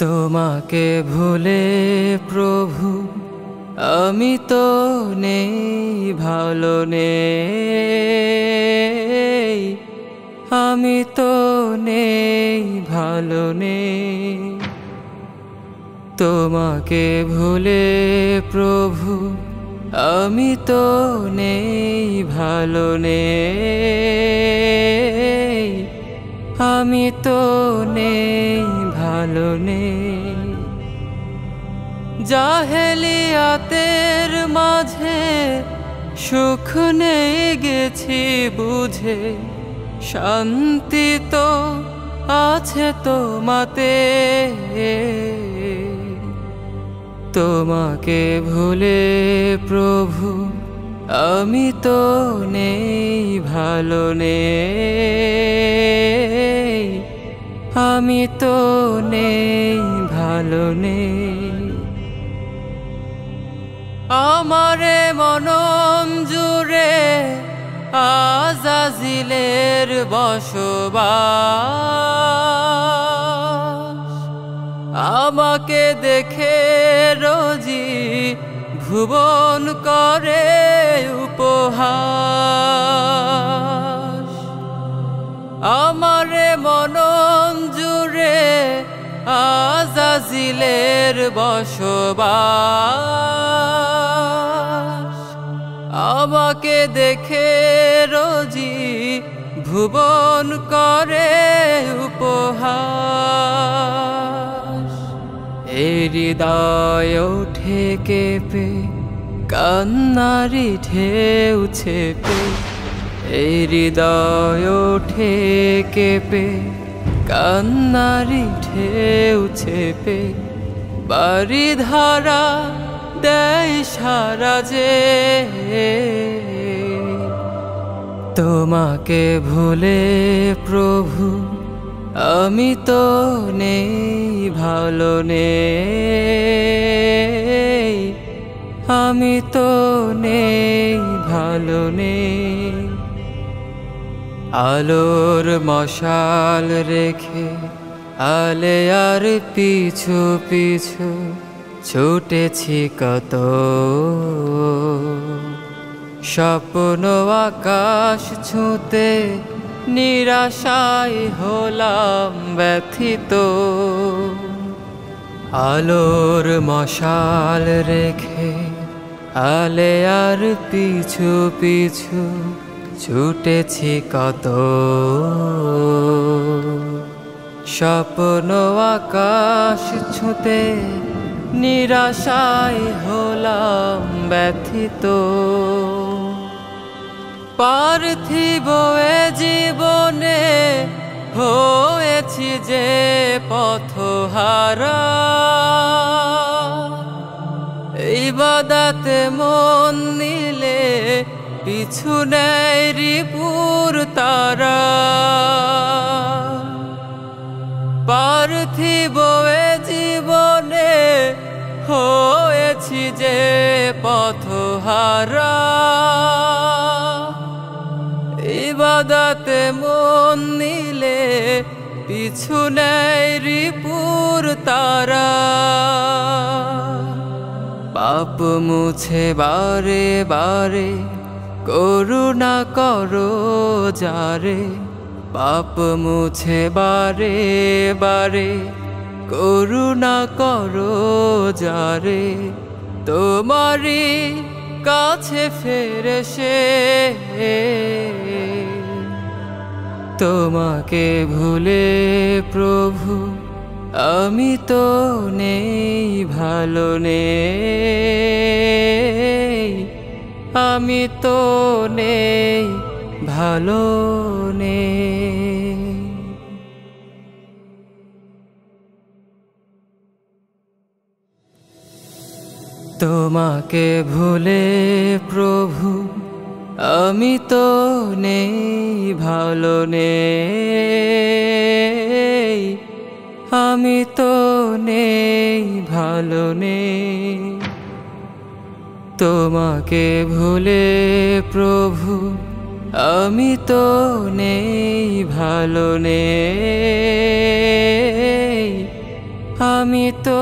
তোমাকে ভুলে প্রভু আমি তো নেই, ভালো নেই, আমি তো নেই, ভালো নেই। তোমাকে ভুলে প্রভু আমি তো নেই, ভালো নেই, আমি তো নেই, ভালো নেই। জাহেলিয়াতের মাঝে সুখ নেই গেছি বুঝে, শান্তি তো আছে তোমাতে। তোমাকে ভুলে প্রভু আমি তো নেই, ভালো নেই, আমি তো নেই, ভালো নেই। আমারে মনম জুড়ে আজাজিলের বসবাস, আমাকে দেখে রোজি ভুবন করে উপহাস। আমারে মনম জুড়ে আজাজিলের বসবাস, আমাকে দেখে রোজি ভুবন করে উপহাস। এই হৃদয় ওঠে কেঁপে কান্নারি ঢেউ ছেপে, এই হৃদয় ওঠে কেঁপে কান্নারি ঢেউ ছেপে, বাড়ি ধারা দেয় সারা যে। তোমাকে ভুলে প্রভু আমি তো নেই, ভালো নেই, আমি তো নেই, ভালো নেই। আলোর মশাল রেখে আলে আর পিছু পিছু ছুটেছি কত, স্বপ্ন আকাশ ছুঁতে নিরাশায় হলাম ব্যথিত। আলোর মশাল রেখে আলে আর পিছু পিছু ছুটেছি কত, স্বপ্ন আকাশ ছুঁতে নিরাশায় হলাম ব্যথিত। পার্থিব এ জীবনে হয়েছি যে পথহারা, ইবাদতে মন নিলে পিছু নেয় রিপুর তারা। পার্থিব এ জীবনে হয়েছি যে পথহারা, ইবাদতে মন নিলে পিছু নেয় রিপুর তারা। পাপ মুছে বারে বারে করুণা করো যারে, পাপ মুছে বারে বারে করুণা করো যারে, তোমারি কাছে ফেরে সে। তোমাকে ভুলে প্রভু আমি তো নেই, ভালো নেই, আমি তো নেই, ভালো নেই। তোমাকে ভুলে প্রভু আমি তো নেই, ভালো নেই, আমি তো নেই, ভালো নেই। তোমাকে ভুলে প্রভু আমি তো নেই, ভালো নেই, আমি তো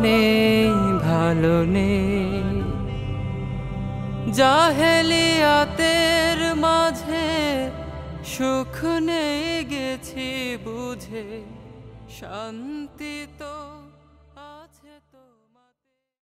নেই ভালো নেই। জাহেলিয়াতের মাঝে সুখ নেই গেছি বুঝে, শান্তি তো